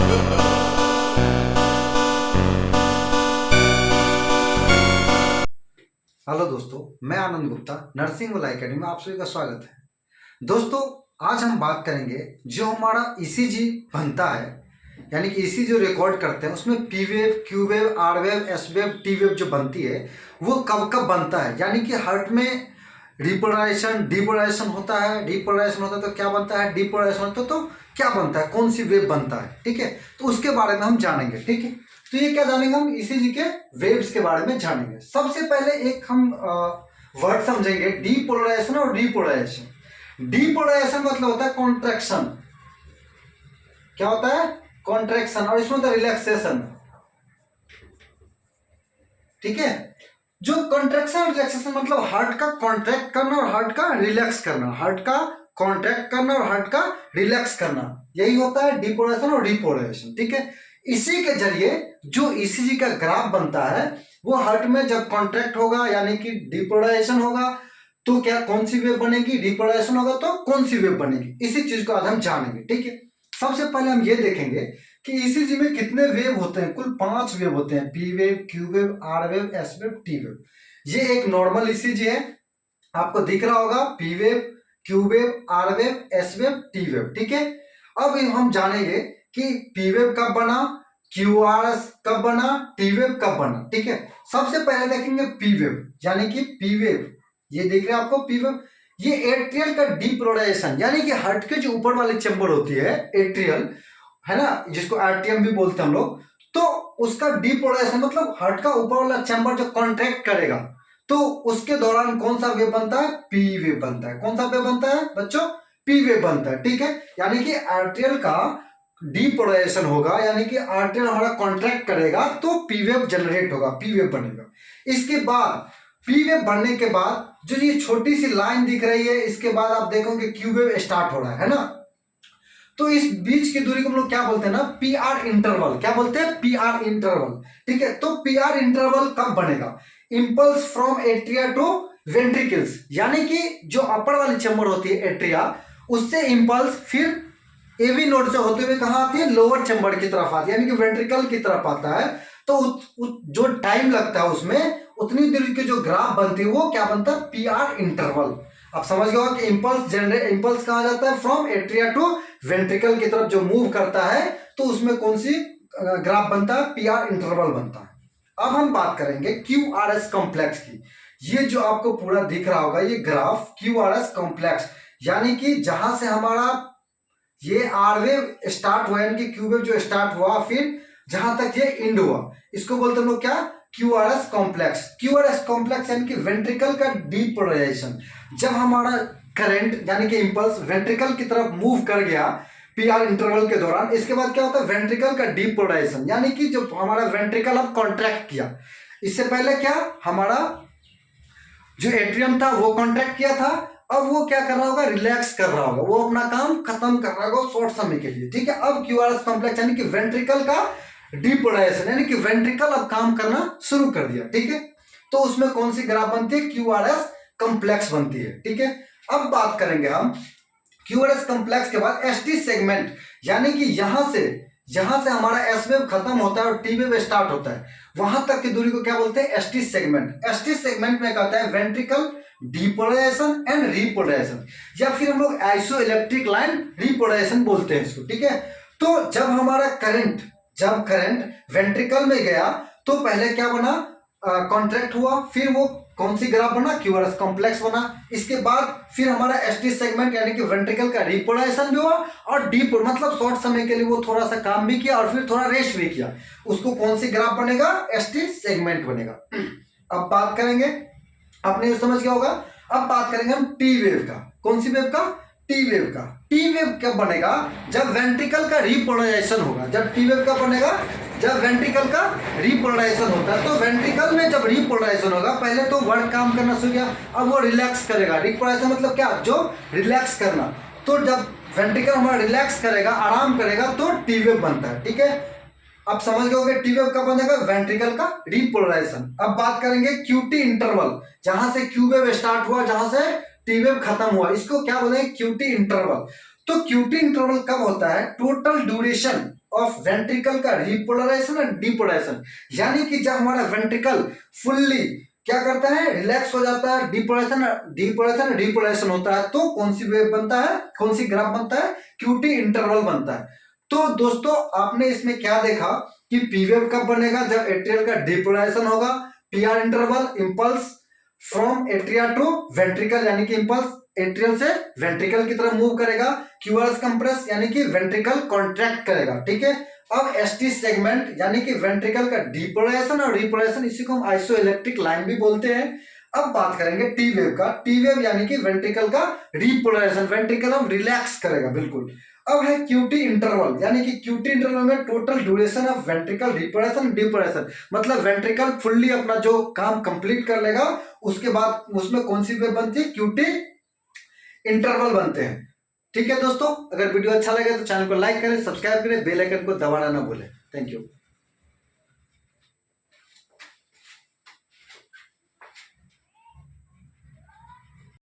Hello दोस्तों, मैं आनंद Gupta nursing वाला एकेडमी में आप सभी का स्वागत है। दोस्तों, आज हम बात करेंगे जो हमारा ईसीजी बनता है, यानी कि ईसीजी जो रिकॉर्ड करते हैं उसमें P wave, Q wave, R wave, S wave, T wave जो बनती है वो कब कब बनता है। यानी कि हार्ट में रिपोलराइजेशन, डिपोलराइजेशन होता है, डिपोलराइजेशन होता है तो क्या बनता है, डिपोलराइजेशन होता है तो क्या बनता है, कौन सी वेव बनता है। ठीक है, तो उसके बारे में हम जानेंगे। ठीक है, तो ये क्या जानेंगे, हम ईसीजी के वेव्स के बारे में जानेंगे। सबसे पहले एक हम वर्ड समझेंगे, डीपोलराइजेशन और रिपोलराइजेशन। डीपोलराइजेशन मतलब होता है कॉन्ट्रैक्शन। क्या होता है, कॉन्ट्रैक्शन, और इसमें होता है रिलैक्सेशन। ठीक है, जो कॉन्ट्रैक्शन और रिलैक्सेशन मतलब हार्ट का कॉन्ट्रैक्ट करना और हार्ट का रिलैक्स करना, हार्ट का कॉन्ट्रैक्ट करना और हार्ट का रिलैक्स करना, यही होता है डीपोलराइजेशन और रिपोलराइजेशन। ठीक है, इसी के जरिए जो ईसीजी का ग्राफ बनता है वो हार्ट में जब कॉन्ट्रैक्ट होगा यानी कि डिपोलराइजेशन होगा तो क्या, कौन सी वेव बनेगी, डिपोलराइजेशन होगा तो कौन सी वेव बनेगी, इसी चीज को आज हम जानेंगे। ठीक है, सबसे पहले हम ये देखेंगे कि ईसीजी में कितने वेव होते हैं। कुल 5 वेव होते हैं, P wave, Q wave, R wave, S wave, T wave. ये एक नॉर्मल ईसीजी है, आपको दिख रहा होगा, P wave, Q wave, R wave, S wave, T wave. ठीक है, अब हम जानेंगे कि पी वेव कब बना, क्यू आर एस कब बना, टी वेव कब बना। ठीक है, सबसे पहले देखेंगे पी वेव, यानी कि पी वेव, ये देख रहे हैं आपको पी वेव, ये एट्रियल का डीपोलराइजेशन, यानी कि हार्ट के जो ऊपर वाली चैम्बर होती है एट्रियल, है ना, जिसको आरटीएम भी बोलते हैं हम लोग, तो उसका डीपोलराइजेशन मतलब हार्ट का ऊपर वाला चैम्बर जो कॉन्ट्रैक्ट करेगा तो उसके दौरान कौन सा वेव बनता है, पी वेव बनता है। कौन सा वेव बनता है बच्चों, पी वेव बनता है। ठीक है, यानी कि आर्टेरियल का डीपोलराइजेशन होगा, यानी कि आर्टेरियल हमारा कॉन्ट्रैक्ट करेगा तो पी वेव जनरेट होगा, पी वेव बनेगा। इसके बाद पी वेव बनने के बाद जो ये छोटी सी लाइन दिख रही है, इसके बाद आप देखोगे क्यू वेव स्टार्ट हो रहा है ना, तो इस बीच की दूरी को हम लोग क्या बोलते हैं ना, पी आर इंटरवल। क्या बोलते हैं, पी आर इंटरवल। ठीक है, तो पी आर इंटरवल कब बनेगा, impulse from atria to ventricles, यानी कि जो अपर वाली चैम्बर होती है एट्रिया, उससे इंपल्स फिर एवी नोड से होते हुए कहां आती है, लोअर चैम्बर की तरफ आती है, यानी कि वेंट्रिकल की तरफ आता है। तो जो टाइम लगता है उसमें उतनी दूरी की जो ग्राफ बनती है वो क्या बनता है, पी आर इंटरवल। आप समझ गए कि इंपल्स कहा जाता है फ्रॉम एट्रिया टू वेंट्रिकल की तरफ जो मूव करता है, तो उसमें कौन सी ग्राफ बनता है, पी आर इंटरवल बनता है। अब हम बात करेंगे क्यू आर एस कॉम्प्लेक्स की। ये जो आपको पूरा दिख रहा होगा ये graph Q R S complex, यानी कि जहां से हमारा ये आर वेव स्टार्ट हुआ, यानी कि क्यू वेव जो स्टार्ट हुआ फिर जहां तक ये एंड हुआ, इसको बोलते हैं लोग क्या, Q R S complex. Q R S complex यानी कि वेंट्रिकल का डीपोलराइजेशन, जब हमारा करंट यानी कि इंपल्स वेंट्रिकल की तरफ मूव कर गया पी आर इंटरवल के दौरान, इसके बाद क्या होता है, वेंट्रिकल का डीपोलराइजेशन, यानी कि जो हमारा वेंट्रिकल अब कॉन्ट्रैक्ट किया। इससे पहले क्या, हमारा जो एट्रियम था वो कॉन्ट्रैक्ट किया था, अब वो क्या कर रहा होगा, रिलैक्स कर रहा होगा, वो अपना काम खत्म कर रहा होगा शॉर्ट समय के लिए। ठीक है, अब क्यूआरएस कॉम्प्लेक्स यानी कि वेंट्रिकल का डीपोलराइजेशन, यानी कि वेंट्रिकल अब काम करना शुरू कर दिया। ठीक है, तो उसमें कौन सी ग्राफ बनती है, क्यूआरएस कॉम्प्लेक्स बनती है। ठीक है, अब बात करेंगे हम क्यूआरएस कॉम्प्लेक्स के बाद एसटी सेगमेंट, यानी कि यहां से हमारा एस वेव खत्म होता है और टी वेव स्टार्ट होता है, वहां तक की दूरी को क्या बोलते हैं, एसटी सेगमेंट। एसटी सेगमेंट में कहता है वेंट्रिकल डिपोलराइजेशन एंड रिपोलराइजेशन, या फिर हम लोग आइसो इलेक्ट्रिक लाइन रिपोलराइजेशन बोलते हैं इसको। ठीक है, तो जब हमारा करंट वेंट्रिकल में गया तो पहले क्या बना, कॉन्ट्रैक्ट हुआ, फिर वो कौन सी ग्राफ बना, क्यूआरएस कॉम्प्लेक्स बना। इसके बाद फिर हमारा एसटी सेगमेंट यानी कि वेंट्रिकल का रिपोलराइजेशन भी हुआ और डीपोल मतलब शॉर्ट समय के लिए वो थोड़ा सा काम भी किया और फिर थोड़ा रेस्ट भी किया, उसको कौन सी ग्राफ बनेगा, एसटी सेगमेंट बनेगा। अब बात करेंगे, आपने समझ गया होगा। अब बात करेंगे हम टी वेव का। कौन सी वेव का, टी वेव का। टी वेव कब बनेगा, जब वेंट्रिकल का रिपोलराइजेशन होगा। जब टी वेव कब बनेगा, जब वेंट्रिकल का रिपोलराइजेशन होता है। तो वेंट्रिकल में जब रिपोलराइजेशन होगा, पहले तो वर्ड काम करना शुरू किया, अब वो रिलैक्स करेगा। रिपोलराइजेशन मतलब क्या, जो रिलैक्स करना। तो जब वेंट्रिकल हमारा रिलैक्स करेगा, आराम करेगा, तो टी वेव बनता है। ठीक है, अब समझ गए टी वेव कब बनेगा, वेंट्रिकल का रिपोलराइजेशन। अब बात करेंगे क्यूटी इंटरवल, जहां से क्यू वेव स्टार्ट हुआ, जहां से टी वेव खत्म हुआ, इसको क्या बोलेंगे, क्यूटी इंटरवल। तो क्यूटी इंटरवल कब होता है? टोटल ड्यूरेशन ऑफ वेंट्रिकल का रिपोलराइजेशन और डिपोलराइजेशन, यानी कि जब हमारा वेंट्रिकल फुल्ली क्या करता है, रिलैक्स हो जाता है, डिपोलराइजेशन रिपोलराइजेशन होता है, तो कौन सी वेव बनता है, कौन सी ग्राफ बनता है? क्यूटी इंटरवल बनता है। तो दोस्तों आपने इसमें क्या देखा कि पी वेव कब बनेगा? जब एट्रियल का डिपोलराइजेशन होगा। PR interval impulse from atria to ventricle, यानी कि इंपल्स एट्रियल से वेंट्रिकल की तरफ मूव करेगा। क्यूआरएस कंप्रेस यानी कि वेंट्रिकल कॉन्ट्रैक्ट करेगा, ठीक है। अब एसटी सेगमेंट यानी कि वेंट्रिकल का डिपोलराइजेशन और रिपोलराइजेशन, इसी को हम आइसोइलेक्ट्रिक लाइन भी बोलते हैं। अब बात करेंगे टी वेव का। टी वेव यानी कि वेंट्रिकल का रिपोलराइजेशन, वेंट्रिकल हम रिलैक्स करेगा बिल्कुल। अब है क्यूटी इंटरवल, यानी कि क्यूटी इंटरवल में total duration of ventricle repolarization depolarization, मतलब वेंट्रिकल फुल्ली अपना जो काम कंप्लीट कर लेगा, उसके बाद उसमें कौन सी वेव बनती है? क्यूटी इंटरवल बनते हैं। ठीक है दोस्तों, अगर वीडियो अच्छा लगे तो चैनल को लाइक करें, सब्सक्राइब करें, बेल आइकन को दबाना ना भूलें। Thank you.